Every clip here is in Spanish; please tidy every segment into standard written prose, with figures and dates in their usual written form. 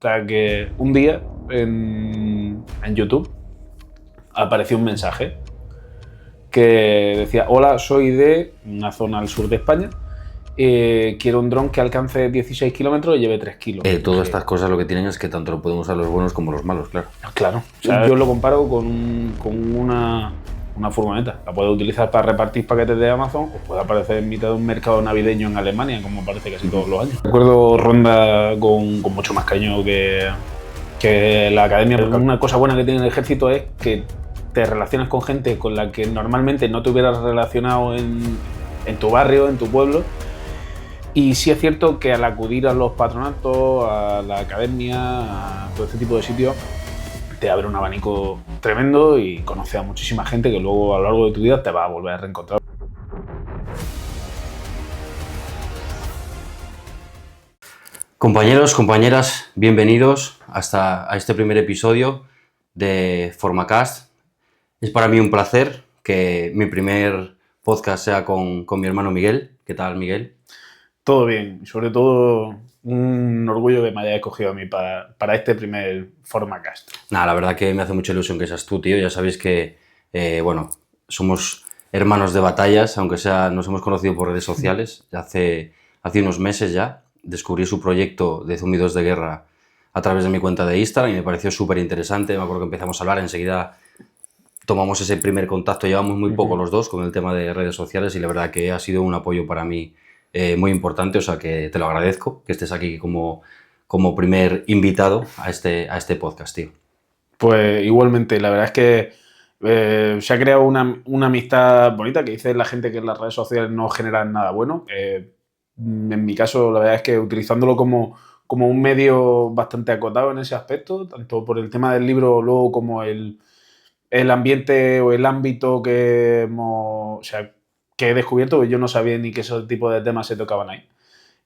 Hasta que un día en YouTube apareció un mensaje que decía: hola, soy de una zona al sur de España, quiero un dron que alcance 16 kilómetros y lleve 3 kilos. Todas estas cosas lo que tienen es que tanto lo podemos usar los buenos como los malos, claro. Claro, o sea, yo lo comparo con una furgoneta. La puedes utilizar para repartir paquetes de Amazon o puede aparecer en mitad de un mercado navideño en Alemania, como aparece casi todos los años. Recuerdo Ronda con mucho más cariño que la academia. Una cosa buena que tiene el ejército es que te relacionas con gente con la que normalmente no te hubieras relacionado en tu barrio, en tu pueblo. Y sí es cierto que al acudir a los patronatos, a la academia, a todo este tipo de sitios, te abre un abanico tremendo y conoces a muchísima gente que luego a lo largo de tu vida te va a volver a reencontrar. Compañeros, compañeras, bienvenidos a este primer episodio de Formacast. Es para mí un placer que mi primer podcast sea con mi hermano Miguel. ¿Qué tal, Miguel? Todo bien, sobre todo un orgullo que me hayas escogido a mí para este primer Formacast. Nada, la verdad que me hace mucha ilusión que seas tú, tío. Ya sabéis que, somos hermanos de batallas, aunque nos hemos conocido por redes sociales. Hace unos meses ya descubrí su proyecto de Zumbidos de Guerra a través de mi cuenta de Instagram y me pareció súper interesante. Me acuerdo que empezamos a hablar, enseguida tomamos ese primer contacto, llevamos muy poco los dos con el tema de redes sociales y la verdad que ha sido un apoyo para mí muy importante, o sea que te lo agradezco que estés aquí como primer invitado a este podcast, tío. Pues igualmente, la verdad es que se ha creado una amistad bonita, que dice la gente que las redes sociales no generan nada bueno. En mi caso, la verdad es que utilizándolo como un medio bastante acotado en ese aspecto, tanto por el tema del libro, luego como el ambiente o el ámbito que he descubierto, porque yo no sabía ni que esos tipos de temas se tocaban ahí.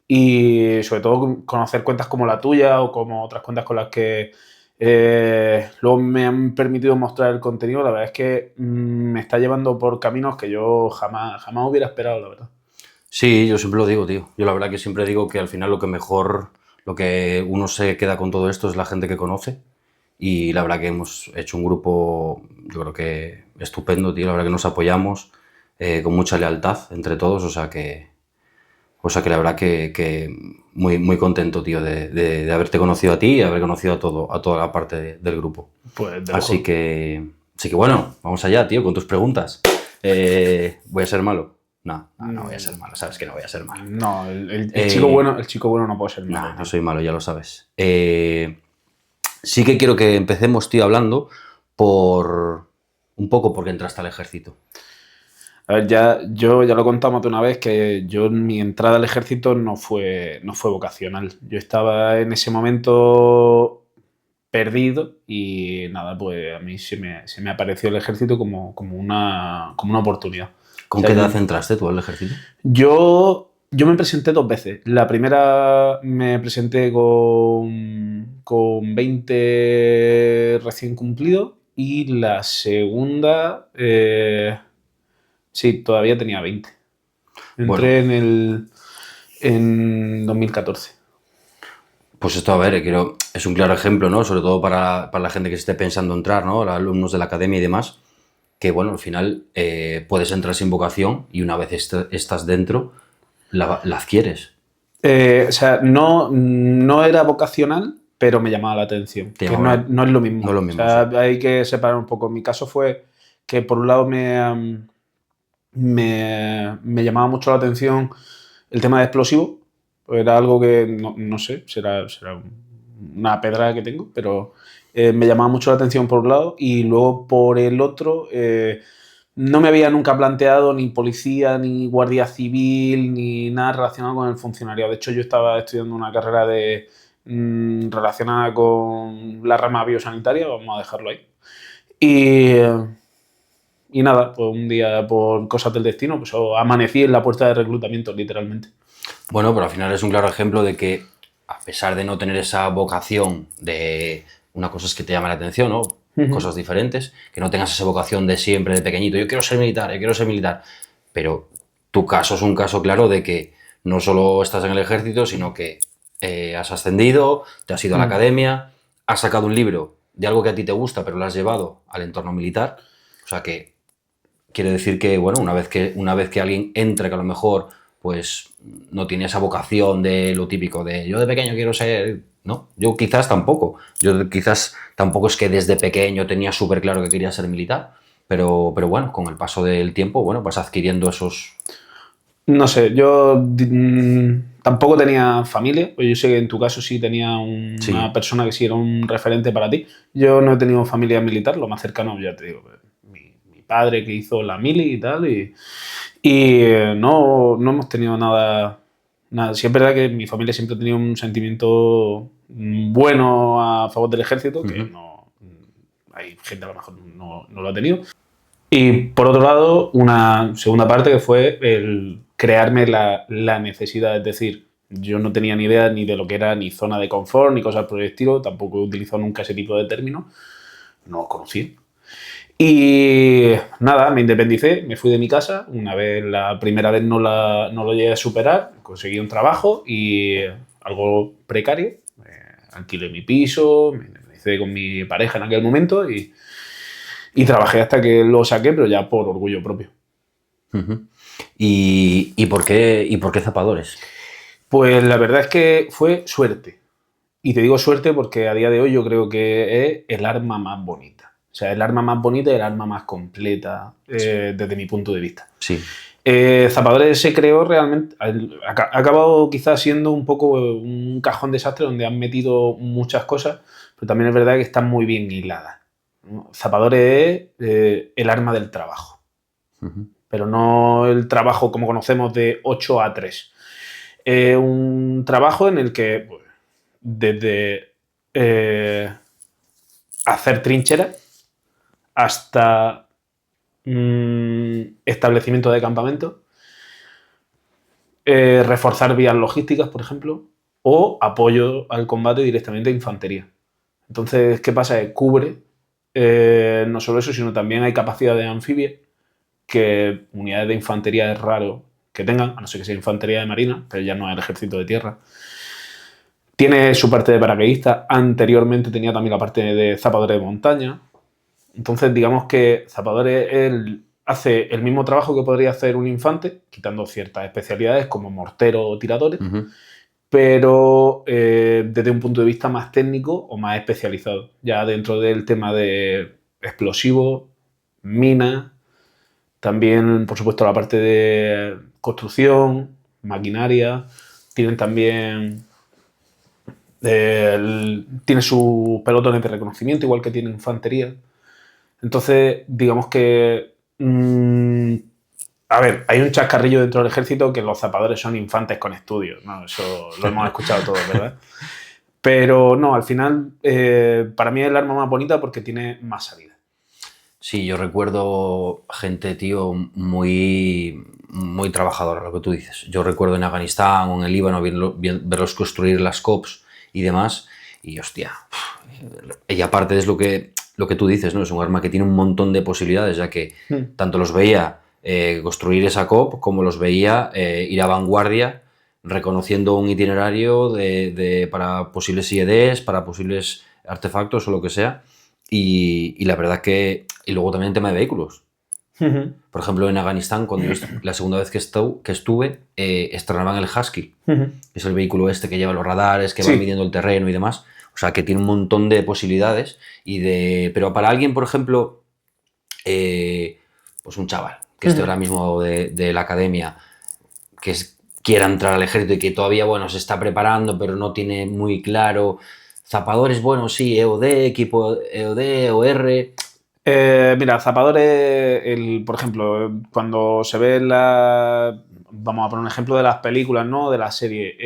Y sobre todo conocer cuentas como la tuya o como otras cuentas con las que luego me han permitido mostrar el contenido, la verdad es que me está llevando por caminos que yo jamás hubiera esperado, la verdad. Sí, yo siempre lo digo, tío. Yo la verdad que siempre digo que al final lo que uno se queda con todo esto es la gente que conoce. Y la verdad que hemos hecho un grupo, yo creo que estupendo, tío. La verdad que nos apoyamos con mucha lealtad entre todos, o sea que la verdad que muy, muy contento, tío, de haberte conocido a ti y haber conocido a toda la parte del grupo. Pues Así que bueno, vamos allá, tío, con tus preguntas. ¿Voy a ser malo? No voy a ser malo, sabes que no voy a ser malo. No, el chico bueno no puede ser malo. No soy malo, ya lo sabes. Sí que quiero que empecemos, tío, hablando un poco porque entraste al ejército. A ver, yo ya lo contamos de una vez que mi entrada al ejército no fue vocacional. Yo estaba en ese momento perdido y nada, pues a mí se me apareció el ejército como una oportunidad. ¿Con qué edad entraste tú al ejército? Yo me presenté 2 veces. La primera me presenté con 20 recién cumplidos y la segunda, sí, todavía tenía 20. Entré en 2014. Pues esto, a ver, es un claro ejemplo, ¿no? Sobre todo para la gente que se esté pensando entrar, ¿no? Los alumnos de la academia y demás, que bueno, al final puedes entrar sin vocación y una vez estás dentro, la adquieres. O sea, no era vocacional, pero me llamaba la atención. Que no es lo mismo. No es lo mismo, o sea, sí. Hay que separar un poco. En mi caso fue que por un lado me llamaba mucho la atención el tema de explosivos. Era algo que, no sé, será una pedra que tengo, pero me llamaba mucho la atención por un lado y luego por el otro no me había nunca planteado ni policía, ni guardia civil, ni nada relacionado con el funcionariado. De hecho, yo estaba estudiando una carrera relacionada con la rama biosanitaria, vamos a dejarlo ahí. Y nada, pues un día por cosas del destino, pues amanecí en la puerta de reclutamiento, literalmente. Bueno, pero al final es un claro ejemplo de que, a pesar de no tener esa vocación de una cosa es que te llama la atención, ¿no? Cosas diferentes, que no tengas esa vocación de siempre, de pequeñito, yo quiero ser militar, pero tu caso es un caso claro de que no solo estás en el ejército, sino que has ascendido, te has ido a la Mm. academia, has sacado un libro de algo que a ti te gusta, pero lo has llevado al entorno militar. O sea que quiere decir que, bueno, una vez que alguien entra, que a lo mejor pues no tiene esa vocación de lo típico de yo de pequeño quiero ser, ¿no? Yo quizás tampoco. Yo quizás tampoco es que desde pequeño tenía súper claro que quería ser militar, pero bueno, con el paso del tiempo, bueno, vas adquiriendo esos... No sé, yo tampoco tenía familia, pues yo sé que en tu caso sí tenía una Sí. persona que sí era un referente para ti. Yo no he tenido familia militar, lo más cercano, ya te digo, pues, mi padre que hizo la mili y tal, no hemos tenido nada. Sí es verdad que mi familia siempre ha tenido un sentimiento bueno a favor del ejército, que Ujú. no hay gente a lo mejor no lo ha tenido. Y por otro lado, una segunda parte que fue el crearme la necesidad, es decir, yo no tenía ni idea ni de lo que era ni zona de confort ni cosas por el estilo, tampoco he utilizado nunca ese tipo de términos, no los conocí. Y nada, me independicé, me fui de mi casa, una vez, la primera vez no lo llegué a superar, conseguí un trabajo y algo precario, alquilé mi piso, me independicé con mi pareja en aquel momento y trabajé hasta que lo saqué, pero ya por orgullo propio. Ujú. ¿Y por qué zapadores? Pues la verdad es que fue suerte. Y te digo suerte porque a día de hoy yo creo que es el arma más bonita. O sea, el arma más bonita y el arma más completa desde mi punto de vista. Sí. Zapadores se creó realmente, ha acabado quizás siendo un poco un cajón desastre donde han metido muchas cosas, pero también es verdad que están muy bien hiladas, ¿no? Zapadores es el arma del trabajo, Ujú. pero no el trabajo como conocemos de 8 a 3. Un trabajo en el que, pues, desde hacer trincheras hasta establecimiento de campamento, reforzar vías logísticas, por ejemplo, o apoyo al combate directamente a infantería. Entonces, ¿qué pasa? Cubre no solo eso, sino también hay capacidad de anfibia, que unidades de infantería es raro que tengan, a no ser que sea infantería de marina, pero ya no es el ejército de tierra. Tiene su parte de paracaidista, anteriormente tenía también la parte de zapadores de montaña. Entonces, digamos que zapadores él hace el mismo trabajo que podría hacer un infante, quitando ciertas especialidades como morteros o tiradores, Ujú. pero desde un punto de vista más técnico o más especializado, ya dentro del tema de explosivos, minas, también, por supuesto, la parte de construcción, maquinaria, tienen también tiene sus pelotones de reconocimiento, igual que tiene infantería. Entonces, digamos que a ver, hay un chascarrillo dentro del ejército que los zapadores son infantes con estudios, ¿no? Eso lo hemos escuchado todos, ¿verdad? Pero no, al final, para mí es el arma más bonita porque tiene más salida. Sí, yo recuerdo gente, tío, muy trabajadora, lo que tú dices. Yo recuerdo en Afganistán o en el Líbano verlos construir las COPs y demás, y hostia, y aparte es lo que tú dices, ¿no? Es un arma que tiene un montón de posibilidades, ya que tanto los veía construir esa COP como los veía ir a vanguardia reconociendo un itinerario para posibles IEDs, para posibles artefactos o lo que sea. Y la verdad que... Y luego también el tema de vehículos. Por ejemplo, en Afganistán, cuando yo la segunda vez que estuve, estrenaban el Husky. Es el vehículo este que lleva los radares, que va Sí. midiendo el terreno y demás. O sea, que tiene un montón de posibilidades. Pero para alguien, por ejemplo, pues un chaval que esté ahora mismo de la academia, quiera entrar al ejército y que todavía, bueno, se está preparando, pero no tiene muy claro. Zapadores, bueno, sí, EOD, equipo EOD, OR. Mira, zapadores, por ejemplo, cuando se ve vamos a poner un ejemplo de las películas, ¿no? De la serie.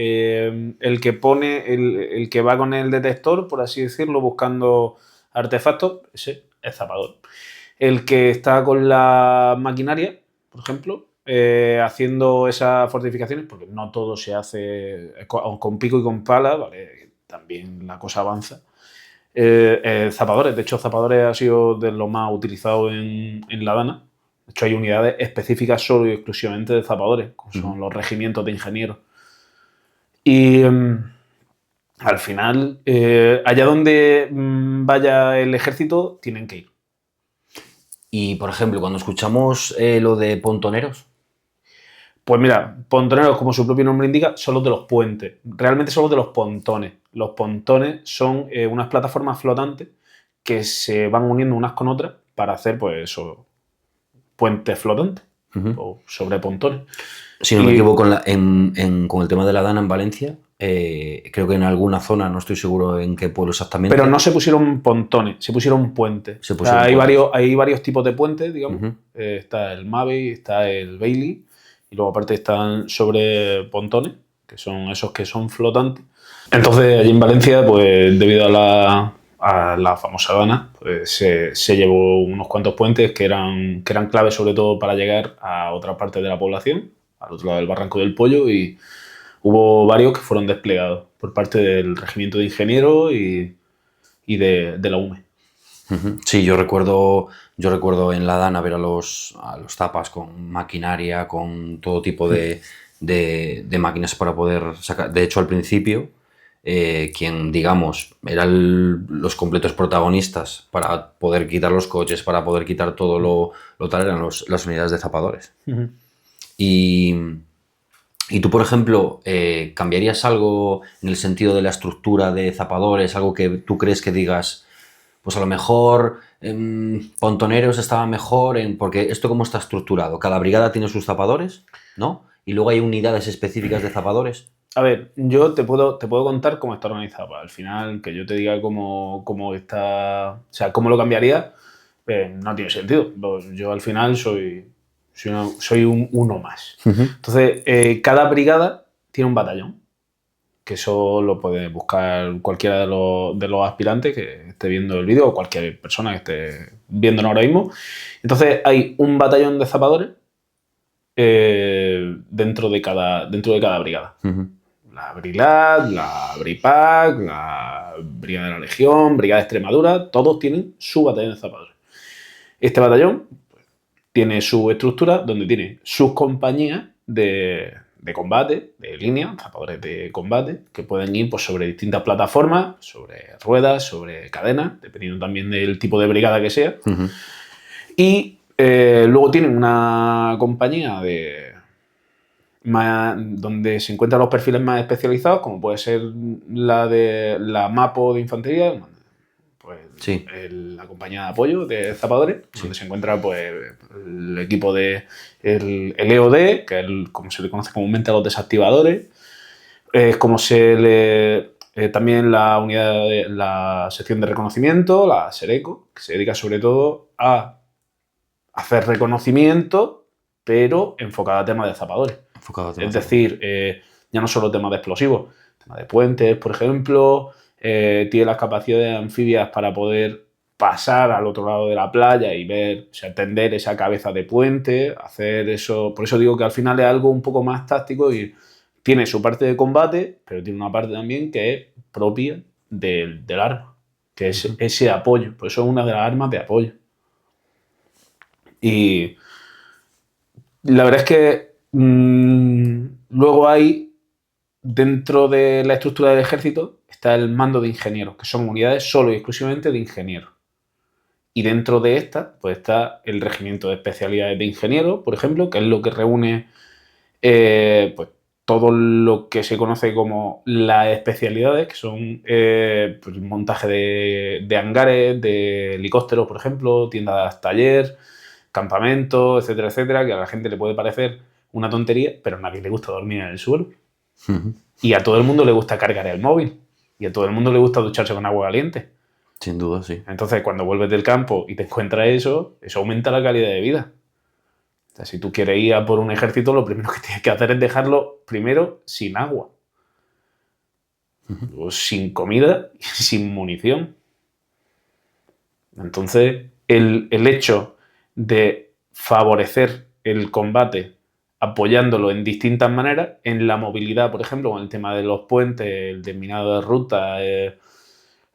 El que pone, el que va con el detector, por así decirlo, buscando artefactos, ese es zapador. El que está con la maquinaria, por ejemplo, haciendo esas fortificaciones, porque no todo se hace con pico y con pala, ¿vale? También la cosa avanza. Zapadores, de hecho, zapadores ha sido de lo más utilizado en la Dana. De hecho, hay unidades específicas solo y exclusivamente de zapadores, como son los regimientos de ingenieros. Y al final, allá donde vaya el ejército, tienen que ir. Y, por ejemplo, cuando escuchamos lo de pontoneros, Pues mira, pontoneros, como su propio nombre indica, son los de los puentes. Realmente son los de los pontones. Los pontones son unas plataformas flotantes que se van uniendo unas con otras para hacer, pues eso, puentes flotantes o sobre pontones. si no me Y- equivoco, con el tema de la Dana en Valencia, creo que en alguna zona, no estoy seguro en qué pueblo exactamente. Pero no se pusieron pontones, se pusieron puentes. Se O sea, pusieron hay puentes. hay varios tipos de puentes, digamos. Ujú. Está el Mavey, está el Bailey, y luego aparte están sobre pontones, que son esos que son flotantes. Entonces, allí en Valencia, pues debido a la famosa Dana, pues se llevó unos cuantos puentes que eran claves sobre todo para llegar a otra parte de la población, al otro lado del Barranco del Pollo, y hubo varios que fueron desplegados por parte del Regimiento de Ingenieros y de la UME. Ujú. Sí, yo recuerdo en la Dana ver a los tapas con maquinaria, con todo tipo de máquinas para poder sacar. De hecho, al principio, quien, digamos, eran los completos protagonistas para poder quitar los coches, para poder quitar todo lo tal, eran las unidades de zapadores. Y, y tú, por ejemplo, ¿cambiarías algo en el sentido de la estructura de zapadores? Algo que tú crees que digas, pues a lo mejor Pontoneros estaba mejor porque esto cómo está estructurado. Cada brigada tiene sus zapadores, ¿no? Y luego hay unidades específicas de zapadores. A ver, yo te puedo contar cómo está organizado. Al final, que yo te diga cómo está, o sea, cómo lo cambiaría, no tiene sentido. Yo al final soy un uno más. Entonces, cada brigada tiene un batallón, que eso lo puede buscar cualquiera de los aspirantes que esté viendo el vídeo o cualquier persona que esté viéndonos ahora mismo. Entonces, hay un batallón de zapadores dentro de cada brigada. La Brilat, la Bripac, la Brigada de la Legión, Brigada de Extremadura, todos tienen su batallón de zapadores. Este batallón tiene su estructura donde tiene sus compañías de combate, de línea, zapadores de combate, que pueden ir pues, sobre distintas plataformas, sobre ruedas, sobre cadenas, dependiendo también del tipo de brigada que sea. Y luego tienen una compañía donde se encuentran los perfiles más especializados, como puede ser la MAPO de infantería, pues Sí. la compañía de apoyo de zapadores, donde se encuentra pues, el equipo de el EOD, que es como se le conoce comúnmente a los desactivadores, es como se le también la unidad de la sección de reconocimiento, la SERECO, que se dedica sobre todo a hacer reconocimiento, pero enfocada a temas de zapadores. Es decir, ya no solo temas de explosivos, temas de puentes, por ejemplo, tiene las capacidades anfibias para poder pasar al otro lado de la playa y ver, o sea, tender esa cabeza de puente, hacer eso. Por eso digo que al final es algo un poco más táctico y tiene su parte de combate, pero tiene una parte también que es propia del arma, que es ese apoyo. Por eso es una de las armas de apoyo. Y la verdad es que luego hay, dentro de la estructura del ejército, está el mando de ingenieros, que son unidades solo y exclusivamente de ingenieros. Y dentro de esta, pues está el regimiento de especialidades de ingenieros, por ejemplo, que es lo que reúne pues, todo lo que se conoce como las especialidades, que son pues, el montaje de hangares, de helicópteros, por ejemplo, tiendas taller, campamentos, etcétera, etcétera, que a la gente le puede parecer una tontería, pero a nadie le gusta dormir en el suelo. Y a todo el mundo le gusta cargar el móvil. Y a todo el mundo le gusta ducharse con agua caliente. Sin duda, sí. Entonces, cuando vuelves del campo y te encuentras eso aumenta la calidad de vida. O sea, si tú quieres ir a por un ejército, lo primero que tienes que hacer es dejarlo primero sin agua, o sin comida y sin munición. Entonces, el hecho de favorecer el combate apoyándolo en distintas maneras, en la movilidad, por ejemplo, con el tema de los puentes, el desminado de ruta, el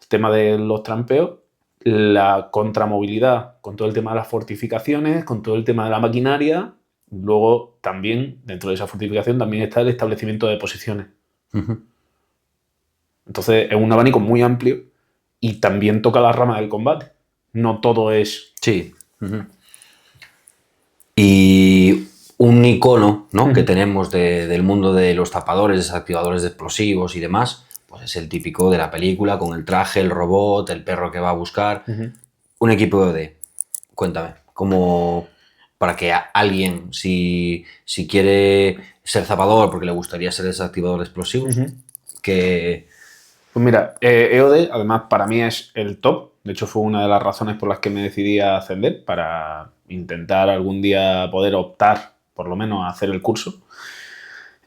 tema de los trampeos, la contramovilidad con todo el tema de las fortificaciones, con todo el tema de la maquinaria. Luego también, dentro de esa fortificación, también está el establecimiento de posiciones. Entonces es un abanico muy amplio y también toca la rama del combate. No todo es... Sí. Y un icono, ¿no? que tenemos del mundo de los tapadores, desactivadores de explosivos y demás, pues es el típico de la película, con el traje, el robot, el perro que va a buscar. Un equipo de... Cuéntame, como para que alguien, si quiere ser zapador porque le gustaría ser desactivador de explosivos, que... Pues mira, EOD además para mí es el top. De hecho fue una de las razones por las que me decidí a ascender, para intentar algún día poder optar por lo menos a hacer el curso.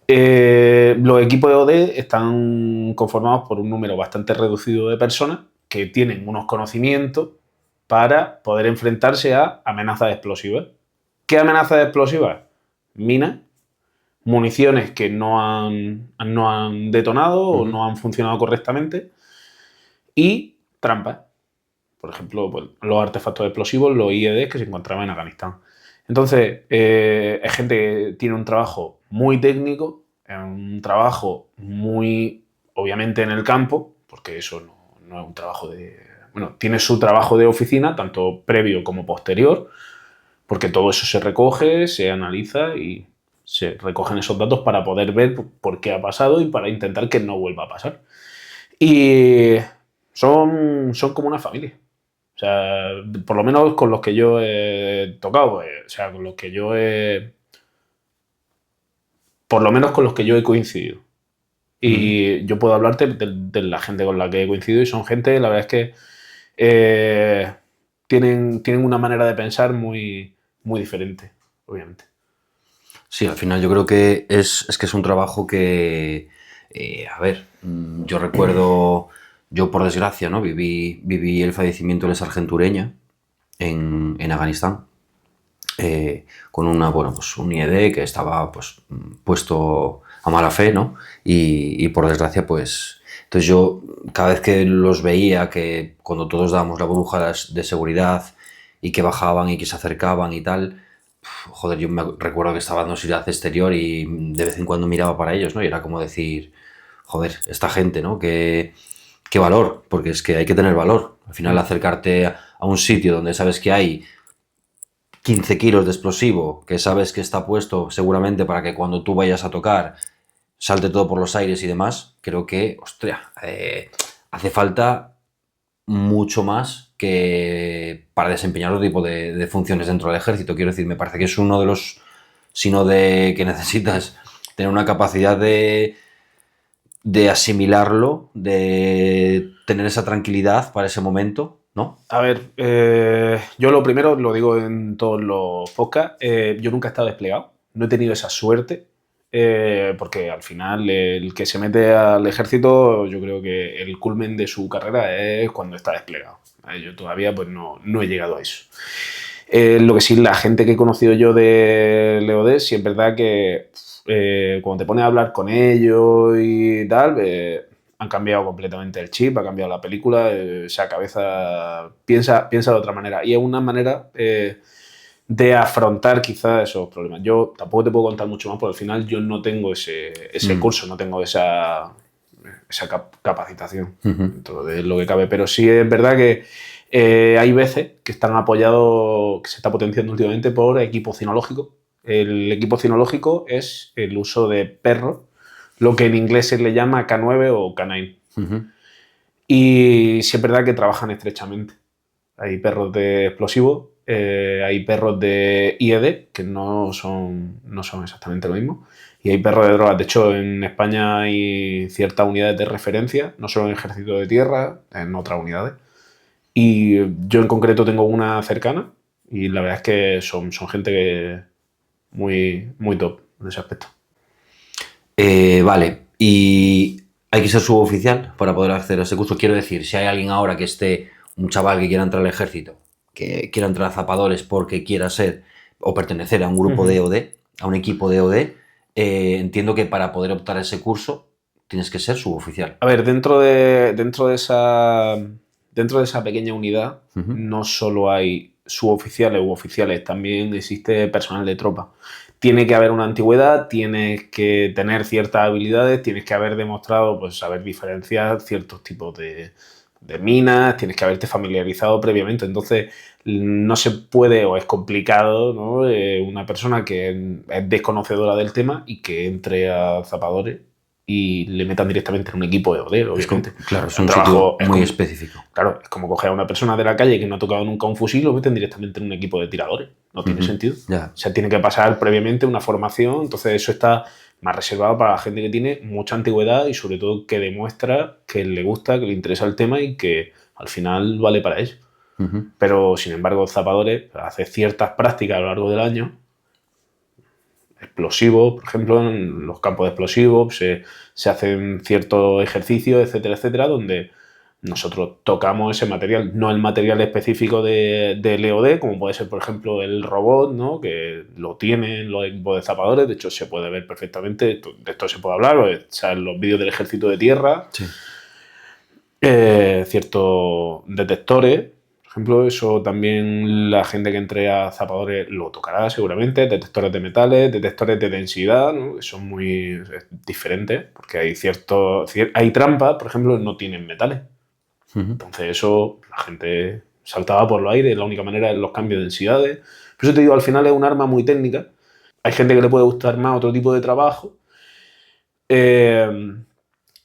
Los equipos EOD están conformados por un número bastante reducido de personas que tienen unos conocimientos para poder enfrentarse a amenazas explosivas. ¿Qué amenazas explosivas? Minas, municiones que no han detonado o no han funcionado correctamente y trampas. Por ejemplo, pues, los artefactos explosivos, los IED que se encontraban en Afganistán. Entonces, es gente que tiene un trabajo muy técnico, un trabajo muy, obviamente, en el campo, porque eso no es un trabajo de... Bueno, tiene su trabajo de oficina, tanto previo como posterior, porque todo eso se recoge, se analiza y se recogen esos datos para poder ver por qué ha pasado y para intentar que no vuelva a pasar. Y son como una familia. O sea, por lo menos con los que yo he tocado, o sea, con los que yo he... Por lo menos con los que yo he coincidido. Y yo puedo hablarte de la gente con la que he coincidido y son gente, la verdad es que tienen una manera de pensar muy, muy diferente, obviamente. Sí, al final yo creo que es que es un trabajo que, a ver, yo recuerdo, yo por desgracia, ¿no? Viví el fallecimiento de sargento Ureña en Afganistán, con pues un IED que estaba pues puesto a mala fe, ¿no? Y por desgracia, pues... Entonces yo, cada vez que los veía, que cuando todos dábamos la burbuja de seguridad y que bajaban y que se acercaban y tal, joder, yo me recuerdo que estaba en universidad exterior y de vez en cuando miraba para ellos, ¿no? Y era como decir, joder, esta gente, ¿no? Qué valor, porque es que hay que tener valor. Al final acercarte a un sitio donde sabes que hay 15 kilos de explosivo, que sabes que está puesto seguramente para que cuando tú vayas a tocar salte todo por los aires y demás, creo que, ostras, hace falta mucho más que para desempeñar otro tipo de funciones dentro del ejército. Quiero decir, me parece que es uno de los, sino de que necesitas tener una capacidad de asimilarlo, de tener esa tranquilidad para ese momento, ¿no? A ver, yo lo primero, lo digo en todos los podcasts, yo nunca he estado desplegado, no he tenido esa suerte, porque al final el que se mete al ejército, yo creo que el culmen de su carrera es cuando está desplegado. Yo todavía pues no he llegado a eso. Lo que sí, la gente que he conocido yo de LeoD, sí es verdad que cuando te pones a hablar con ellos y tal, han cambiado completamente el chip, ha cambiado la película, esa cabeza piensa de otra manera. Y es una manera de afrontar quizás esos problemas. Yo tampoco te puedo contar mucho más, porque al final yo no tengo ese curso, no tengo esa capacitación dentro de lo que cabe. Pero sí es verdad que hay veces que están apoyados, que se está potenciando últimamente por equipo cinológico. El equipo cinológico es el uso de perros, lo que en inglés se le llama K9 o K9. Y sí es verdad que trabajan estrechamente. Hay perros de explosivos, hay perros de IED, que no son exactamente lo mismo, y hay perros de drogas. De hecho, en España hay ciertas unidades de referencia, no solo en el ejército de tierra, en otras unidades. Y yo en concreto tengo una cercana y la verdad es que son gente que muy, muy top en ese aspecto. Vale, y hay que ser suboficial para poder acceder a ese curso. Quiero decir, si hay alguien ahora que esté, un chaval que quiera entrar al ejército, que quiera entrar a zapadores porque quiera ser o pertenecer a un grupo de EOD, a un equipo de EOD, entiendo que para poder optar a ese curso tienes que ser suboficial. A ver, dentro de esa pequeña unidad no solo hay suboficiales u oficiales, también existe personal de tropa. Tiene que haber una antigüedad, tienes que tener ciertas habilidades, tienes que haber demostrado, pues, saber diferenciar ciertos tipos de minas, tienes que haberte familiarizado previamente. Entonces, no se puede o es complicado, ¿no? Una persona que es desconocedora del tema y que entre a zapadores y le metan directamente en un equipo EOD, obviamente. Claro, es un sitio muy específico. Claro, es como coger a una persona de la calle que no ha tocado nunca un fusil y lo meten directamente en un equipo de tiradores. No tiene sentido. Ya. O sea, tiene que pasar previamente una formación, entonces eso está más reservado para la gente que tiene mucha antigüedad y sobre todo que demuestra que le gusta, que le interesa el tema y que al final vale para ello. Pero, sin embargo, zapadores hace ciertas prácticas a lo largo del año. Explosivos, por ejemplo, en los campos de explosivos se hacen ciertos ejercicios, etcétera, etcétera, donde nosotros tocamos ese material, no el material específico del EOD, como puede ser, por ejemplo, el robot, ¿no? Que lo tienen los equipos de zapadores, de hecho se puede ver perfectamente, de esto se puede hablar, o sea, en los vídeos del ejército de tierra, sí. Ciertos detectores. Por ejemplo, eso también la gente que entre a zapadores lo tocará seguramente, detectores de metales, detectores de densidad, ¿no? Que son muy diferentes, porque hay trampas, por ejemplo, no tienen metales. Entonces eso, la gente saltaba por los aires, la única manera es los cambios de densidades. Por eso te digo, al final es un arma muy técnica. Hay gente que le puede gustar más otro tipo de trabajo,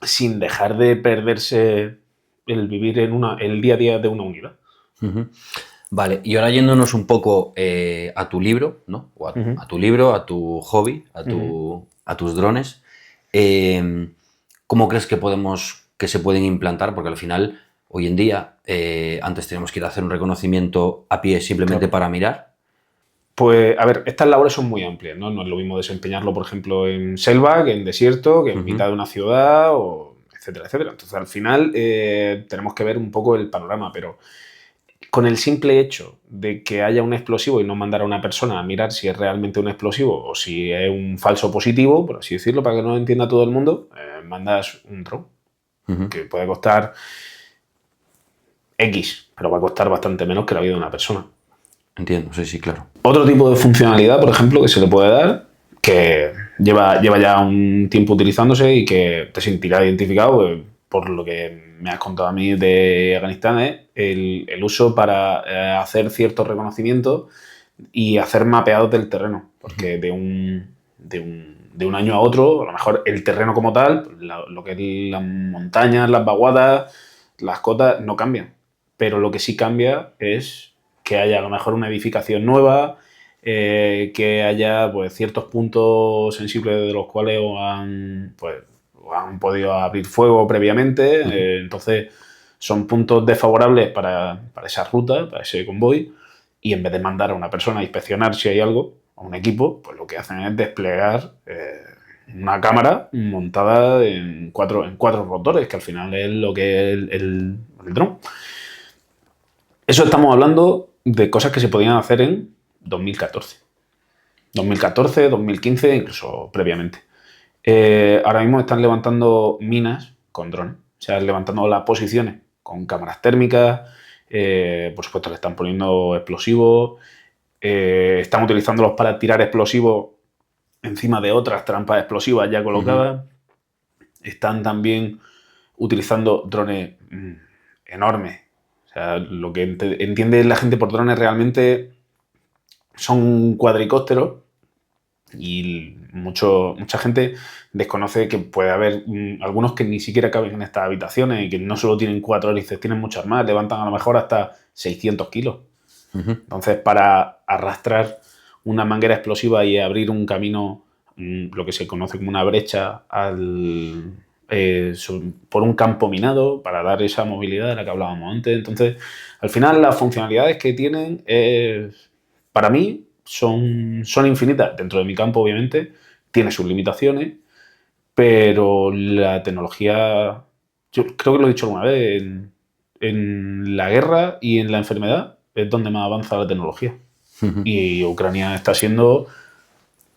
sin dejar de perderse el vivir el día a día de una unidad. Vale, y ahora yéndonos un poco a tu libro, ¿no? O a tu libro, a tu hobby, a tus drones. ¿Cómo crees que se pueden implantar? Porque al final, hoy en día, antes teníamos que ir a hacer un reconocimiento a pie simplemente para mirar. Pues, a ver, estas labores son muy amplias, ¿no? No es lo mismo desempeñarlo, por ejemplo, en selva, que en desierto, que en mitad de una ciudad, etcétera, etcétera. Entonces, al final, tenemos que ver un poco el panorama, pero con el simple hecho de que haya un explosivo y no mandar a una persona a mirar si es realmente un explosivo o si es un falso positivo, por así decirlo, para que no lo entienda todo el mundo, mandas un dron, que puede costar X, pero va a costar bastante menos que la vida de una persona. Entiendo, sí, claro. Otro tipo de funcionalidad, por ejemplo, que se le puede dar, que lleva ya un tiempo utilizándose y que te sentirás identificado, pues, por lo que me has contado a mí de Afganistán, es el uso para hacer ciertos reconocimientos y hacer mapeados del terreno, porque de un año a otro, a lo mejor el terreno como tal, lo que es las montañas, las vaguadas, las cotas, no cambian, pero lo que sí cambia es que haya a lo mejor una edificación nueva, que haya, pues, ciertos puntos sensibles de los cuales han podido abrir fuego previamente. Entonces son puntos desfavorables para esa ruta, para ese convoy, y en vez de mandar a una persona a inspeccionar si hay algo, a un equipo, pues lo que hacen es desplegar una cámara montada en cuatro rotores, que al final es lo que es el dron. Eso estamos hablando de cosas que se podían hacer en 2014. 2014, 2015, incluso previamente. Ahora mismo están levantando minas con drones. O sea, levantando las posiciones con cámaras térmicas. Por supuesto, le están poniendo explosivos. Están utilizándolos para tirar explosivos encima de otras trampas explosivas ya colocadas. Están también utilizando drones enormes. O sea, lo que entiende la gente por drones realmente son cuadricópteros y mucha gente desconoce que puede haber algunos que ni siquiera caben en estas habitaciones y que no solo tienen 4 hélices, tienen muchas más, levantan a lo mejor hasta 600 kilos. Entonces, para arrastrar una manguera explosiva y abrir un camino, lo que se conoce como una brecha por un campo minado, para dar esa movilidad de la que hablábamos antes. Entonces, al final, las funcionalidades que tienen, para mí, son infinitas. Dentro de mi campo, obviamente, tiene sus limitaciones, pero la tecnología, yo creo que lo he dicho alguna vez, en la guerra y en la enfermedad es donde más avanza la tecnología. Y Ucrania está siendo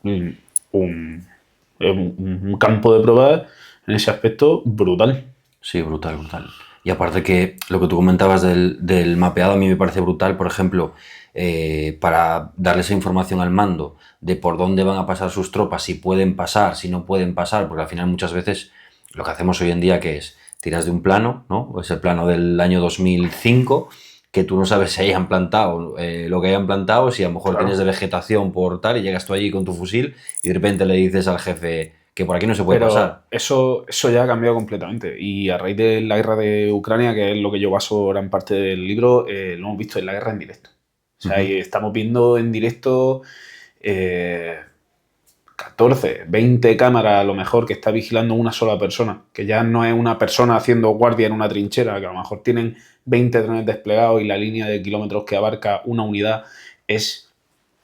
un campo de pruebas en ese aspecto brutal. Sí, brutal. Y aparte que lo que tú comentabas del mapeado a mí me parece brutal, por ejemplo, para darle esa información al mando de por dónde van a pasar sus tropas, si pueden pasar, si no pueden pasar, porque al final muchas veces lo que hacemos hoy en día que es tiras de un plano, ¿no? O ese plano del año 2005 que tú no sabes si hayan plantado lo que hayan plantado, si a lo mejor Claro. tienes de vegetación por tal y llegas tú allí con tu fusil y de repente le dices al jefe que por aquí no se puede Pero pasar. eso ya ha cambiado completamente. Y a raíz de la guerra de Ucrania, que es lo que yo baso gran parte del libro, lo hemos visto en la guerra en directo. O sea, Ujú. estamos viendo en directo 14, 20 cámaras a lo mejor que está vigilando una sola persona, que ya no es una persona haciendo guardia en una trinchera, que a lo mejor tienen 20 drones desplegados y la línea de kilómetros que abarca una unidad es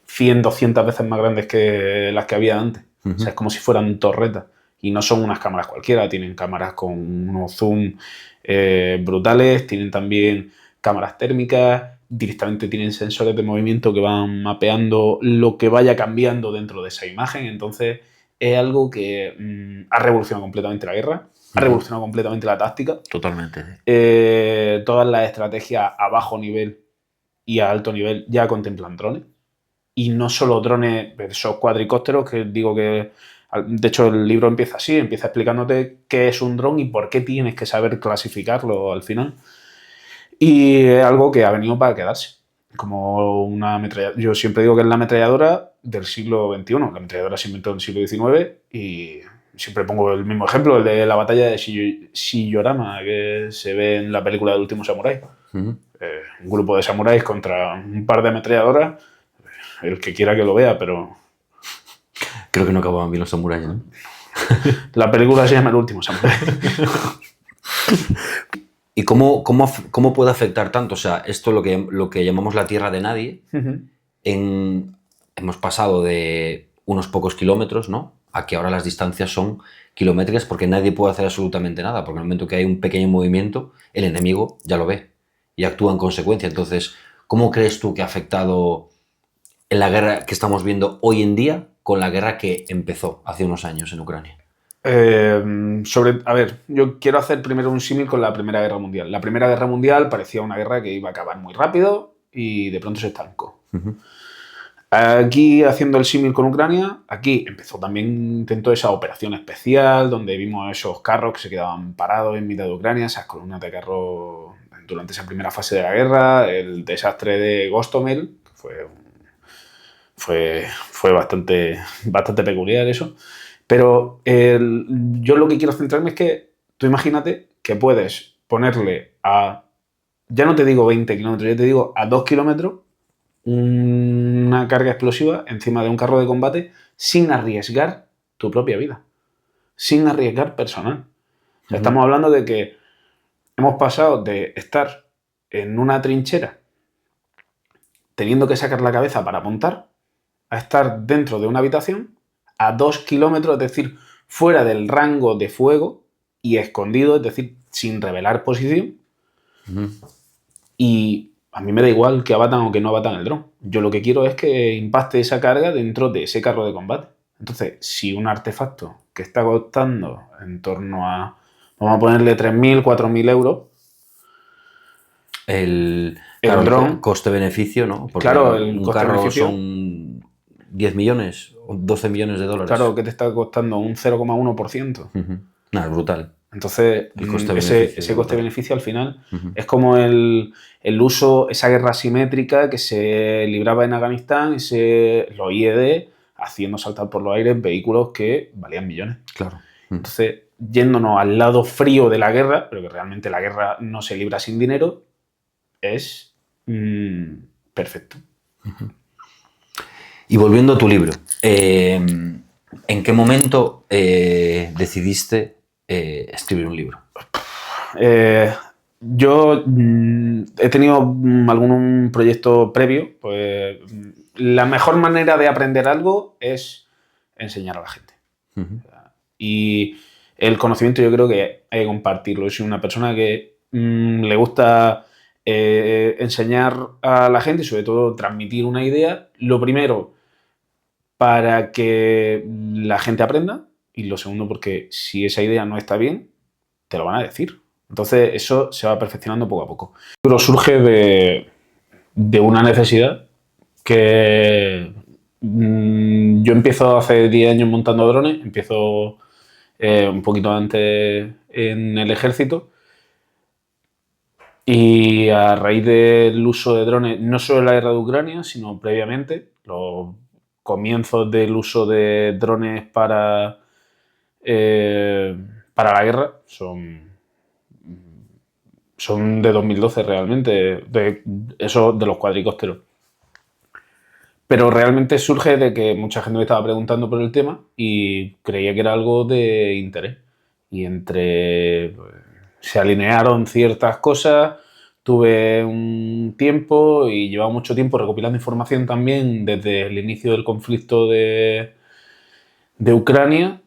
100, 200 veces más grandes que las que había antes. O sea, es como si fueran torretas. Y no son unas cámaras cualquiera, tienen cámaras con unos zoom brutales, tienen también cámaras térmicas, directamente tienen sensores de movimiento que van mapeando lo que vaya cambiando dentro de esa imagen. Entonces, es algo que ha revolucionado completamente la guerra, ha revolucionado completamente la táctica. Totalmente. Todas las estrategias a bajo nivel y a alto nivel ya contemplan drones. Y no solo drones, esos cuadricópteros que digo que... De hecho, el libro empieza así, empieza explicándote qué es un dron y por qué tienes que saber clasificarlo al final. Y es algo que ha venido para quedarse. Como una ametralladora. Yo siempre digo que es la ametralladora del siglo XXI. La ametralladora se inventó en el siglo XIX y siempre pongo el mismo ejemplo, el de la batalla de Shiyorama, que se ve en la película del último samurái. Un grupo de samuráis contra un par de ametralladoras. El que quiera que lo vea, pero Creo que no acababan bien los samuráis, ¿no? la película se llama El último samurái. ¿Y cómo puede afectar tanto? O sea, esto lo que llamamos la tierra de nadie, hemos pasado de unos pocos kilómetros, ¿no? A que ahora las distancias son kilométricas porque nadie puede hacer absolutamente nada, porque en el momento que hay un pequeño movimiento, el enemigo ya lo ve y actúa en consecuencia. Entonces, ¿cómo crees tú que ha afectado en la guerra que estamos viendo hoy en día con la guerra que empezó hace unos años en Ucrania? A ver, yo quiero hacer primero un símil con la Primera Guerra Mundial. La Primera Guerra Mundial parecía una guerra que iba a acabar muy rápido y de pronto se estancó. Aquí, haciendo el símil con Ucrania, aquí empezó también, intentó esa operación especial donde vimos esos carros que se quedaban parados en mitad de Ucrania, esas columnas de carros durante esa primera fase de la guerra, el desastre de Gostomel, que fue bastante peculiar eso. Pero yo lo que quiero centrarme es que tú imagínate que puedes ponerle ya no te digo 20 kilómetros, ya te digo a 2 kilómetros una carga explosiva encima de un carro de combate sin arriesgar tu propia vida, sin arriesgar personal. O sea, estamos hablando de que hemos pasado de estar en una trinchera teniendo que sacar la cabeza para apuntar a estar dentro de una habitación a 2 kilómetros, es decir, fuera del rango de fuego y escondido, es decir, sin revelar posición. Y a mí me da igual que abatan o que no abatan el dron. Yo lo que quiero es que impacte esa carga dentro de ese carro de combate. Entonces, si un artefacto que está costando en torno a, vamos a ponerle 3.000, 4.000 euros, Claro, el dron, coste-beneficio, ¿no? Porque claro, el un carro coste-beneficio, son 10 millones o 12 millones de dólares. claro, que te está costando un 0,1%. Nada, es brutal. Entonces, El coste-beneficio ese es brutal. coste-beneficio al final es como el uso, esa guerra asimétrica que se libraba en Afganistán, los IED haciendo saltar por los aires vehículos que valían millones. Claro. Entonces, yéndonos al lado frío de la guerra, pero que realmente la guerra no se libra sin dinero, es perfecto. Y volviendo a tu libro, ¿en qué momento decidiste escribir un libro? Yo he tenido algún proyecto previo. Pues la mejor manera de aprender algo es enseñar a la gente. Y el conocimiento yo creo que hay que compartirlo. Yo soy una persona que le gusta enseñar a la gente y sobre todo transmitir una idea. Lo primero, para que la gente aprenda. Y lo segundo, porque si esa idea no está bien, te lo van a decir. Entonces eso se va perfeccionando poco a poco. El libro surge de una necesidad que yo empiezo hace 10 años montando drones, empiezo un poquito antes en el ejército y a raíz del uso de drones, no solo en la guerra de Ucrania, sino previamente, los comienzos del uso de drones para la guerra son de 2012 realmente, eso de los cuadricópteros. Pero realmente surge de que mucha gente me estaba preguntando por el tema y creía que era algo de interés. Y se alinearon ciertas cosas, tuve un tiempo y llevaba mucho tiempo recopilando información también desde el inicio del conflicto de Ucrania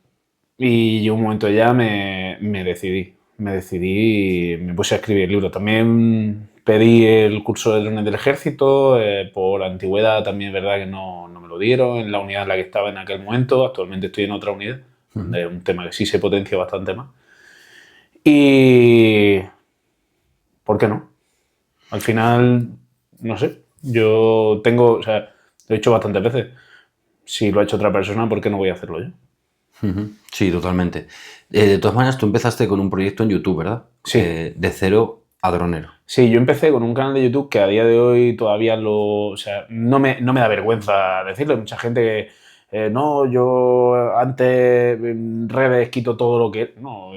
y llegó un momento ya me decidí y me puse a escribir el libro. También pedí el curso de drones del ejército, por antigüedad también es verdad que no me lo dieron en la unidad en la que estaba en aquel momento. Actualmente estoy en otra unidad, donde es un tema que sí se potencia bastante más. Y ¿por qué no? Al final, no sé, yo tengo, o sea, lo he hecho bastantes veces. Si lo ha hecho otra persona, ¿por qué no voy a hacerlo yo? Sí, totalmente. De todas maneras, tú empezaste con un proyecto en YouTube, ¿verdad? Sí. De cero a dronero. Sí, yo empecé con un canal de YouTube que a día de hoy todavía o sea, no me da vergüenza decirlo. Hay mucha gente que, no, yo antes en redes quito todo lo que... No,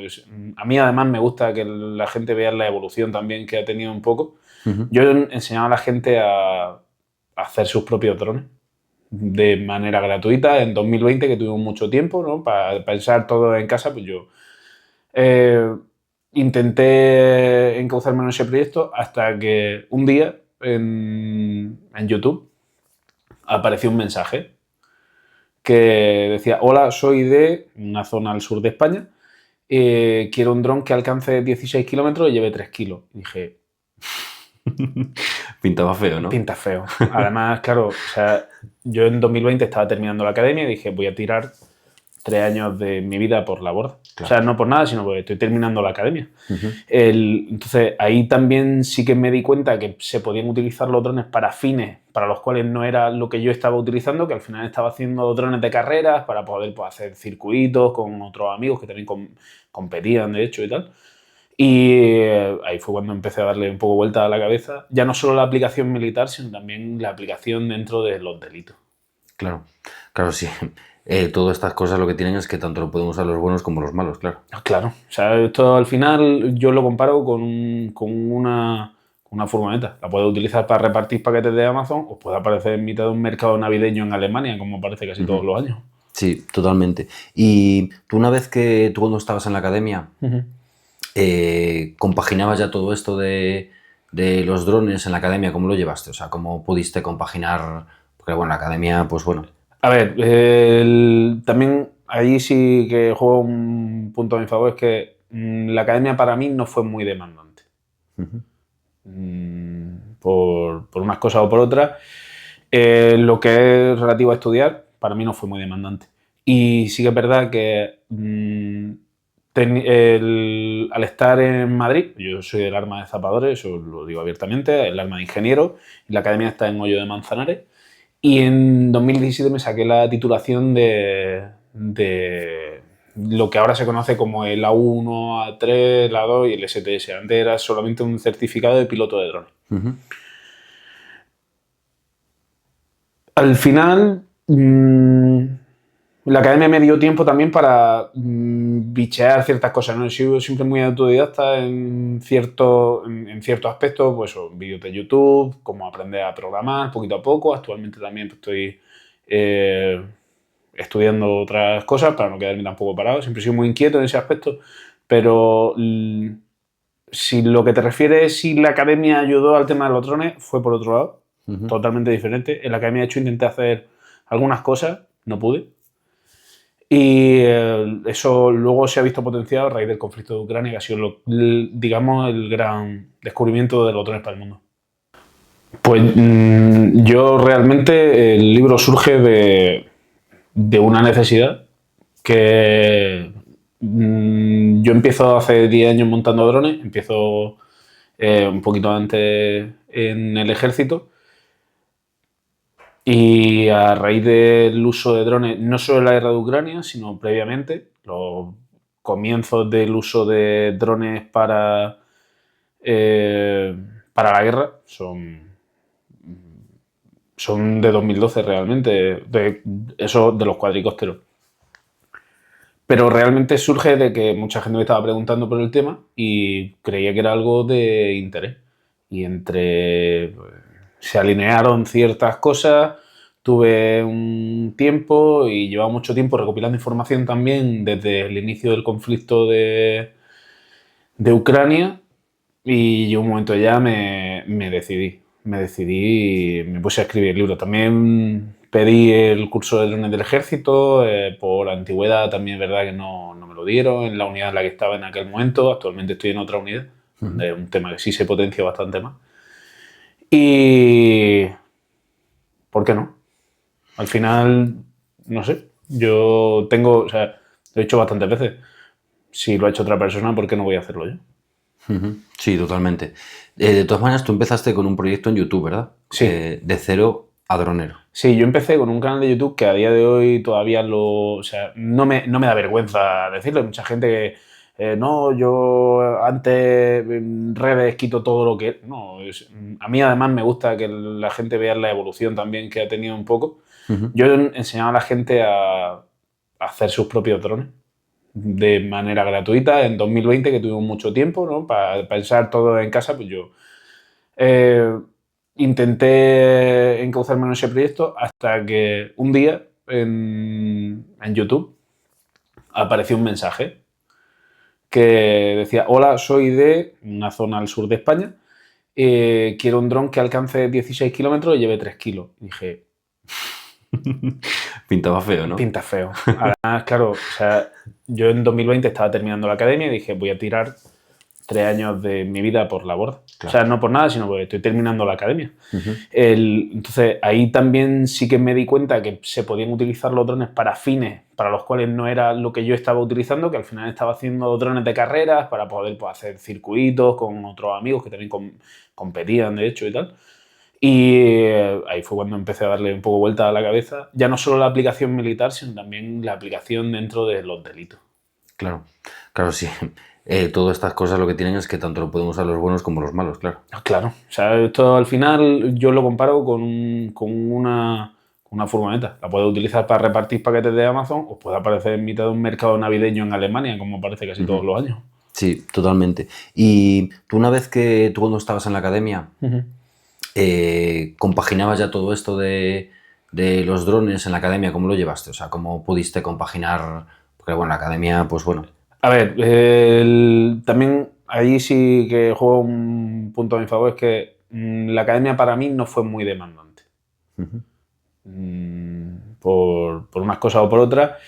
a mí además me gusta que la gente vea la evolución también que ha tenido un poco. Yo enseñaba a la gente a hacer sus propios drones de manera gratuita en 2020, que tuvimos mucho tiempo, ¿no? Para pensar todo en casa, pues yo intenté encauzarme en ese proyecto hasta que un día en YouTube apareció un mensaje que decía: hola, soy de una zona al sur de España, quiero un dron que alcance 16 kilómetros y lleve 3 kilos. Y dije... Pintaba feo, ¿no? Pinta feo. Además, claro, o sea, yo en 2020 estaba terminando la academia y dije, voy a tirar 3 años de mi vida por la borda. Claro. O sea, no por nada, sino porque estoy terminando la academia. Entonces, ahí también sí que me di cuenta que se podían utilizar los drones para fines para los cuales no era lo que yo estaba utilizando, que al final estaba haciendo drones de carreras para poder, pues, hacer circuitos con otros amigos que también competían, de hecho, y tal. Y ahí fue cuando empecé a darle un poco vuelta a la cabeza, ya no solo la aplicación militar, sino también la aplicación dentro de los delitos. Claro, claro, sí. Todas estas cosas lo que tienen es que tanto lo pueden usar los buenos como los malos, claro. Claro, o sea, esto al final yo lo comparo con una furgoneta. La puedes utilizar para repartir paquetes de Amazon o puede aparecer en mitad de un mercado navideño en Alemania, como aparece casi todos los años. Sí, totalmente. Y tú cuando estabas en la academia, compaginabas ya todo esto de los drones en la academia, ¿cómo lo llevaste? O sea, ¿cómo pudiste compaginar? Porque bueno, la academia, pues bueno. A ver, también ahí sí que juego un punto a mi favor, es que la academia para mí no fue muy demandante. Por unas cosas o por otras. Lo que es relativo a estudiar, para mí no fue muy demandante. Y sí que es verdad que al estar en Madrid, yo soy del arma de zapadores, eso lo digo abiertamente, el arma de ingeniero, y la academia está en Hoyo de Manzanares. Y en 2017 me saqué la titulación de lo que ahora se conoce como el A1, A3, el A2 y el STS. Antes era solamente un certificado de piloto de drones. Al final, la academia me dio tiempo también para bichear ciertas cosas, ¿no? He sido siempre muy autodidacta en ciertos aspectos, pues vídeos de YouTube, cómo aprender a programar poquito a poco. Actualmente también estoy estudiando otras cosas para no quedarme tampoco parado. Siempre he sido muy inquieto en ese aspecto, pero si lo que te refieres es si la academia ayudó al tema de los drones, fue por otro lado, totalmente diferente. En la academia, de hecho, intenté hacer algunas cosas, no pude. Y eso luego se ha visto potenciado a raíz del conflicto de Ucrania, que ha sido, digamos, el gran descubrimiento de los drones para el mundo. Pues yo realmente, el libro surge de una necesidad que Yo empiezo hace 10 años montando drones, empiezo un poquito antes en el ejército. Y a raíz del uso de drones, no solo en la guerra de Ucrania, sino previamente, los comienzos del uso de drones para la guerra son de 2012 realmente, eso de los cuadricópteros. Pero realmente surge de que mucha gente me estaba preguntando por el tema y creía que era algo de interés. Y se alinearon ciertas cosas, tuve un tiempo y llevaba mucho tiempo recopilando información también desde el inicio del conflicto de Ucrania y yo un momento ya me decidí. Me decidí y me puse a escribir libros. También pedí el curso de drones del ejército, por antigüedad también es verdad que no me lo dieron en la unidad en la que estaba en aquel momento. Actualmente estoy en otra unidad, donde es un tema que sí se potencia bastante más. Y... ¿por qué no? Al final, no sé, yo tengo, o sea, lo he hecho bastantes veces. Si lo ha hecho otra persona, ¿por qué no voy a hacerlo yo? Sí, totalmente. De todas maneras, tú empezaste con un proyecto en YouTube, ¿verdad? Sí. De cero a dronero. Sí, yo empecé con un canal de YouTube que a día de hoy todavía o sea, no me da vergüenza decirlo. Hay mucha gente que, no, yo antes en redes quito todo lo que... No, a mí además me gusta que la gente vea la evolución también que ha tenido un poco. Yo enseñaba a la gente a hacer sus propios drones de manera gratuita en 2020, que tuvimos mucho tiempo, ¿no? Para pensar todo en casa, pues yo intenté encauzarme en ese proyecto hasta que un día en YouTube apareció un mensaje que decía: hola, soy de una zona al sur de España, quiero un dron que alcance 16 kilómetros y lleve 3 kilos. Y dije, Pintaba feo, ¿no? pinta feo. Además, claro, o sea, yo en 2020 estaba terminando la academia y dije, voy a tirar 3 años de mi vida por la borda. Claro. O sea, no por nada, sino porque estoy terminando la academia. Entonces, ahí también sí que me di cuenta que se podían utilizar los drones para fines para los cuales no era lo que yo estaba utilizando, que al final estaba haciendo drones de carreras para poder, pues, hacer circuitos con otros amigos que también competían, de hecho, y tal. Y ahí fue cuando empecé a darle un poco vuelta a la cabeza, ya no solo la aplicación militar, sino también la aplicación dentro de los delitos. Claro, claro, sí. Todas estas cosas lo que tienen es que tanto lo podemos usar los buenos como los malos, claro. Claro, o sea, esto al final yo lo comparo con una furgoneta. La puedes utilizar para repartir paquetes de Amazon o puede aparecer en mitad de un mercado navideño en Alemania, como aparece casi todos los años. Sí, totalmente. Y tú cuando estabas en la academia, compaginabas ya todo esto de los drones en la academia, ¿cómo lo llevaste? O sea, ¿cómo pudiste compaginar? Porque bueno, la academia, pues bueno. A ver, también ahí sí que juego un punto a mi favor, es que la academia para mí no fue muy demandante. Por unas cosas o por otras.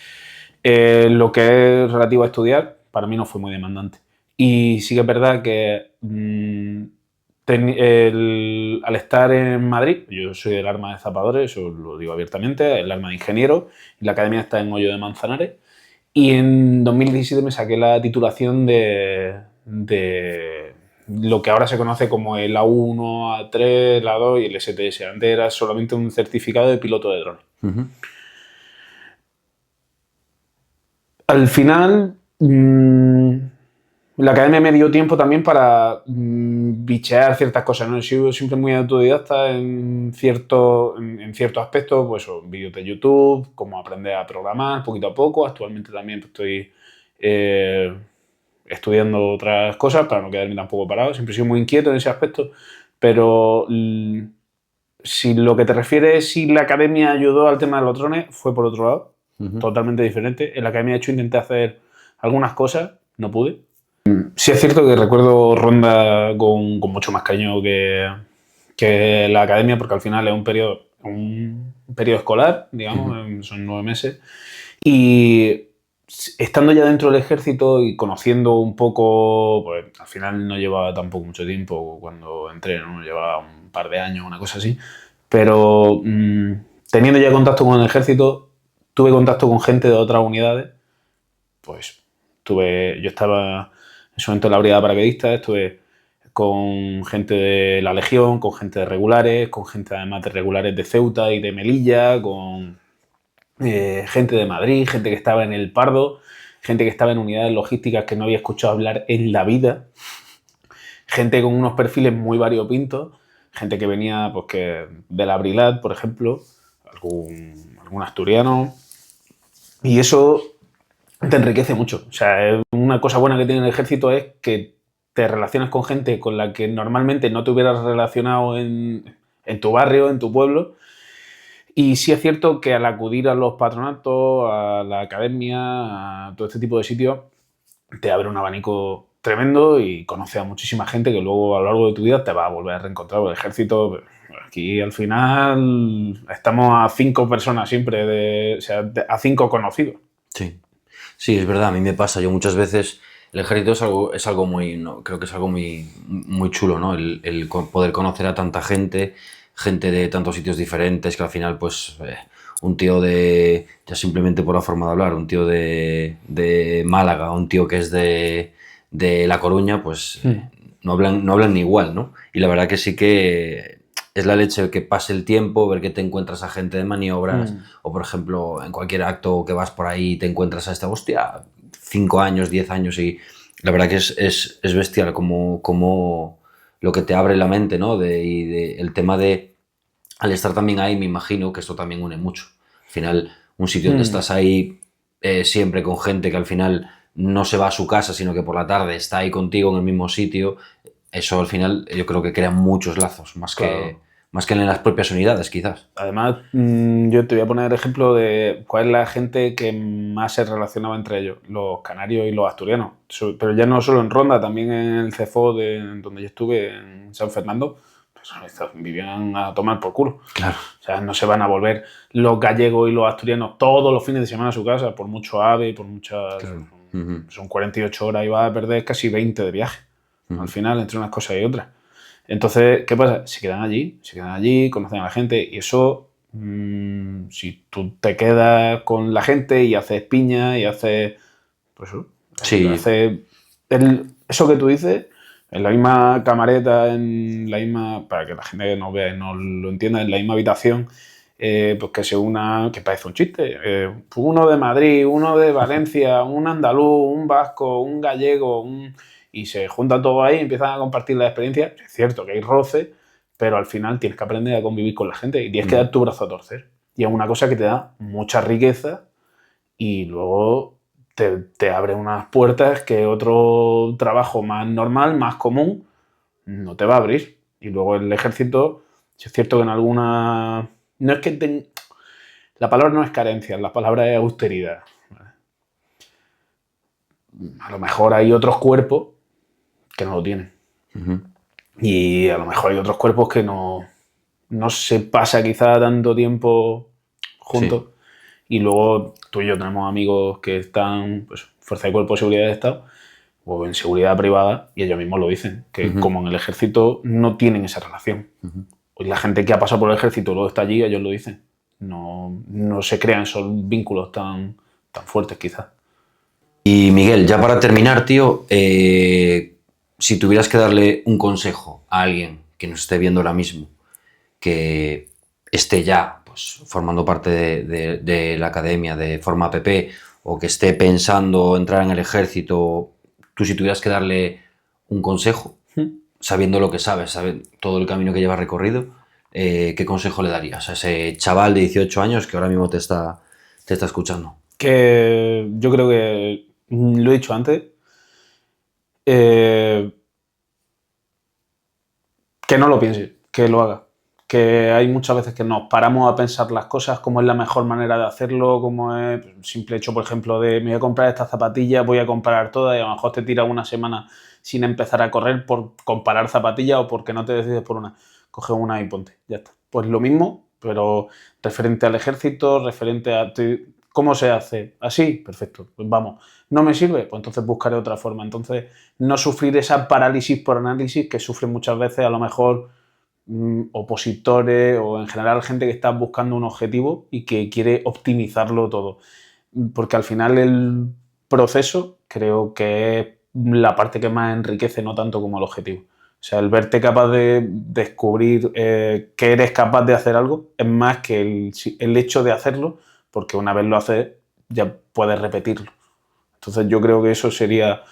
Lo que es relativo a estudiar, para mí no fue muy demandante. Y sí que es verdad que al estar en Madrid, yo soy del arma de zapadores, eso lo digo abiertamente, el arma de ingeniero, y la academia está en Hoyo de Manzanares. Y en 2017 me saqué la titulación de lo que ahora se conoce como el A1, A3, el A2 y el STS. Antes era solamente un certificado de piloto de drones. Al final, la academia me dio tiempo también para bichear ciertas cosas, ¿no? He sido siempre muy autodidacta en ciertos aspectos, pues vídeos de YouTube, cómo aprender a programar poquito a poco. Actualmente también estoy estudiando otras cosas para no quedarme tampoco parado. Siempre he sido muy inquieto en ese aspecto, pero si lo que te refieres, si la academia ayudó al tema de los drones, fue por otro lado, totalmente diferente. En la academia, de hecho, intenté hacer algunas cosas, no pude. Sí es cierto que recuerdo Ronda con mucho más cariño que la academia, porque al final es un periodo escolar, digamos, son 9 meses. Y estando ya dentro del ejército y conociendo un poco, pues al final no llevaba tampoco mucho tiempo cuando entré, ¿no? Llevaba un par de años, una cosa así. Pero teniendo ya contacto con el ejército, tuve contacto con gente de otras unidades, pues Yo estaba en su momento en la brigada paracaidista, estuve con gente de la Legión, con gente de regulares, con gente además de regulares de Ceuta y de Melilla, con gente de Madrid, gente que estaba en el Pardo, gente que estaba en unidades logísticas que no había escuchado hablar en la vida, gente con unos perfiles muy variopintos, gente que venía pues, de la Brilat, por ejemplo, algún asturiano, y eso te enriquece mucho. O sea, una cosa buena que tiene el ejército es que te relacionas con gente con la que normalmente no te hubieras relacionado en tu barrio, en tu pueblo. Y sí es cierto que al acudir a los patronatos, a la academia, a todo este tipo de sitios, te abre un abanico tremendo y conoces a muchísima gente que luego a lo largo de tu vida te va a volver a reencontrar. El ejército, aquí al final estamos a 5 personas siempre, o sea, a 5 conocidos. Sí. Sí, es verdad, a mí me pasa. Yo muchas veces, el ejército es algo muy, no, creo que es algo muy, muy chulo, ¿no? El poder conocer a tanta gente, gente de tantos sitios diferentes, que al final, pues, un tío ya simplemente por la forma de hablar, un tío de Málaga, un tío que es de La Coruña, pues, no hablan ni igual, ¿no? Y la verdad que sí que es la leche que pase el tiempo, ver que te encuentras a gente de maniobras, o por ejemplo, en cualquier acto que vas por ahí te encuentras a esta hostia, 5 años, 10 años, y la verdad que es bestial como lo que te abre la mente, ¿no? El tema de, al estar también ahí, me imagino que esto también une mucho. Al final, un sitio donde estás ahí siempre con gente que al final no se va a su casa, sino que por la tarde está ahí contigo en el mismo sitio, eso al final yo creo que crea muchos lazos, Claro. más que en las propias unidades, quizás. Además, yo te voy a poner el ejemplo de cuál es la gente que más se relacionaba entre ellos, los canarios y los asturianos. Pero ya no solo en Ronda, también en el CFO donde yo estuve, en San Fernando, pues vivían a tomar por culo. Claro. O sea, no se van a volver los gallegos y los asturianos todos los fines de semana a su casa, por mucho AVE, por muchas... Claro. Son 48 horas y vas a perder casi 20 de viaje, al final, entre unas cosas y otras. Entonces, ¿qué pasa? Se quedan allí, conocen a la gente y eso, si tú te quedas con la gente y haces piña y haces, pues eso, Sí. eso que tú dices, en la misma camareta, para que la gente nos vea y no lo entienda, en la misma habitación, pues que se una, que parece un chiste, uno de Madrid, uno de Valencia, un andaluz, un vasco, un gallego, y se juntan todos ahí y empiezan a compartir la experiencia. Es cierto que hay roce, pero al final tienes que aprender a convivir con la gente y tienes que dar tu brazo a torcer. Y es una cosa que te da mucha riqueza y luego te abre unas puertas que otro trabajo más normal, más común, no te va a abrir. Y luego el ejército, es cierto que en alguna... No es que la palabra no es carencia, la palabra es austeridad. A lo mejor hay otros cuerpos que no lo tienen. Y a lo mejor hay otros cuerpos que no se pasa quizá tanto tiempo juntos. Sí. Y luego tú y yo tenemos amigos que están, pues, Fuerza de Cuerpo de Seguridad de Estado o en seguridad privada y ellos mismos lo dicen, que como en el ejército no tienen esa relación. Y la gente que ha pasado por el ejército luego está allí, ellos lo dicen. No se crean esos vínculos tan fuertes quizás. Y Miguel, ya para terminar, tío, si tuvieras que darle un consejo a alguien que nos esté viendo ahora mismo, que esté ya pues, formando parte de la academia de forma PP o que esté pensando entrar en el ejército, tú si tuvieras que darle un consejo, sabiendo lo que sabes, todo el camino que llevas recorrido, ¿qué consejo le darías a ese chaval de 18 años que ahora mismo te está escuchando? Que yo creo que lo he dicho antes, que no lo piense, que lo haga. Que hay muchas veces que nos paramos a pensar las cosas, cómo es la mejor manera de hacerlo, cómo es el simple hecho, por ejemplo, de me voy a comprar estas zapatillas, voy a comparar todas y a lo mejor te tiras una semana sin empezar a correr por comparar zapatillas o porque no te decides por una. Coge una y ponte, ya está. Pues lo mismo, pero referente al ejército, referente a... ¿Cómo se hace? ¿Así? Perfecto, pues vamos. ¿No me sirve? Pues entonces buscaré otra forma. Entonces, no sufrir esa parálisis por análisis que sufren muchas veces a lo mejor opositores o en general gente que está buscando un objetivo y que quiere optimizarlo todo. Porque al final el proceso creo que es la parte que más enriquece, no tanto como el objetivo. O sea, el verte capaz de descubrir que eres capaz de hacer algo es más que el hecho de hacerlo, porque una vez lo haces ya puedes repetirlo. Entonces yo creo que eso sería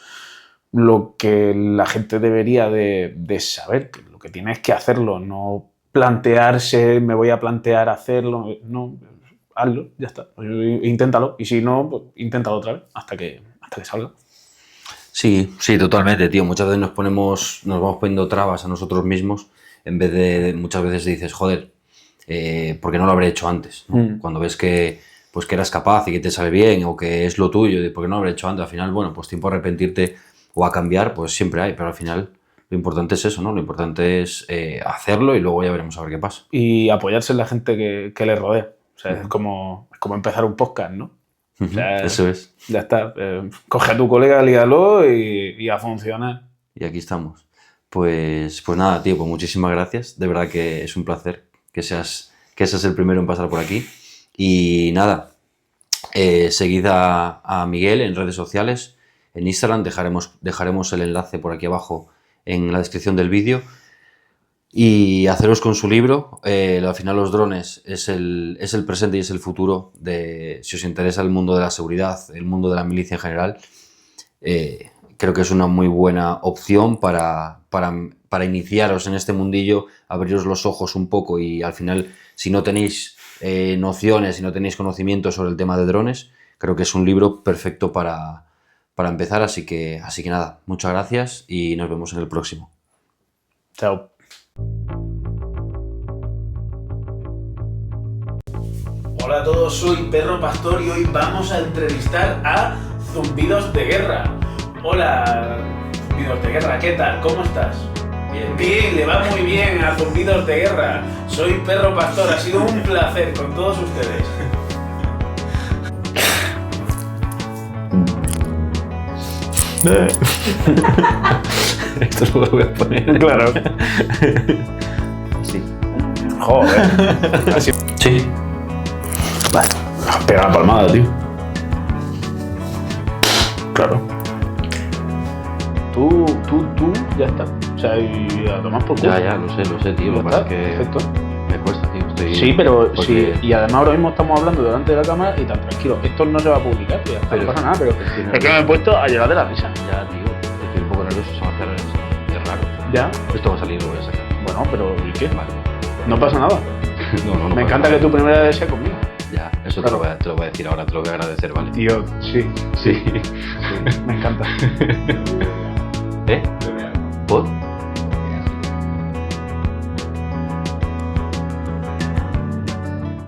lo que la gente debería de saber, que lo que tienes que hacerlo, no plantearse, me voy a plantear hacerlo, no, hazlo, ya está, inténtalo, y si no, pues inténtalo otra vez hasta que salga. Sí, sí, totalmente, tío. Muchas veces nos vamos poniendo trabas a nosotros mismos en vez de, muchas veces dices, joder, ¿por qué no lo habré hecho antes? ¿No? Cuando ves que, pues, que eras capaz y que te sale bien o que es lo tuyo, ¿por qué no lo habré hecho antes? Al final, bueno, pues tiempo a arrepentirte o a cambiar, pues siempre hay, pero al final lo importante es eso, ¿no? Lo importante es hacerlo y luego ya veremos a ver qué pasa. Y apoyarse en la gente que le rodea. O sea, es como empezar un podcast, ¿no? O sea, eso es. Ya está. Coge a tu colega, líalo y a funcionar. Y aquí estamos. Pues nada, tío, pues muchísimas gracias. De verdad que es un placer que seas el primero en pasar por aquí. Y nada, seguid a Miguel en redes sociales, en Instagram, dejaremos el enlace por aquí abajo en la descripción del vídeo. Y haceros con su libro. Al final los drones es el presente y es el futuro. Si os interesa el mundo de la seguridad, el mundo de la milicia en general, creo que es una muy buena opción para iniciaros en este mundillo, abriros los ojos un poco y al final, si no tenéis nociones, si no tenéis conocimientos sobre el tema de drones, creo que es un libro perfecto para empezar. Así que nada, muchas gracias y nos vemos en el próximo. Chao. Hola a todos, soy Perro Pastor y hoy vamos a entrevistar a Zumbidos de Guerra. Hola, Zumbidos de Guerra, ¿qué tal? ¿Cómo estás? Bien, le va muy bien a Zumbidos de Guerra. Soy Perro Pastor, ha sido un placer con todos ustedes. Esto lo voy a poner. Claro. Sí. Joder. Así. Sí. Vale. Pega la palmada, tío. Claro. Tú, ya está. O sea, y a tomar por culo. Ya, lo sé, tío. Lo que pasa es que perfecto. me cuesta, tío. Sí, pero porque... sí. Y además ahora mismo estamos hablando delante de la cámara y tan tranquilo. Esto no se va a publicar, tío. Pero no pasa nada, pero es que me he puesto a llorar de la risa. Ya, tío. Estoy un poco nervioso, se va a hacer es raro. Ya. Esto va a salir, lo voy a sacar. Bueno, pero ¿y qué? Vale. No pasa nada. No Me encanta que tu primera vez sea conmigo. Ya, eso claro. te lo voy a decir ahora, te lo voy a agradecer, ¿vale? Tío, sí. Me encanta. ¿Eh?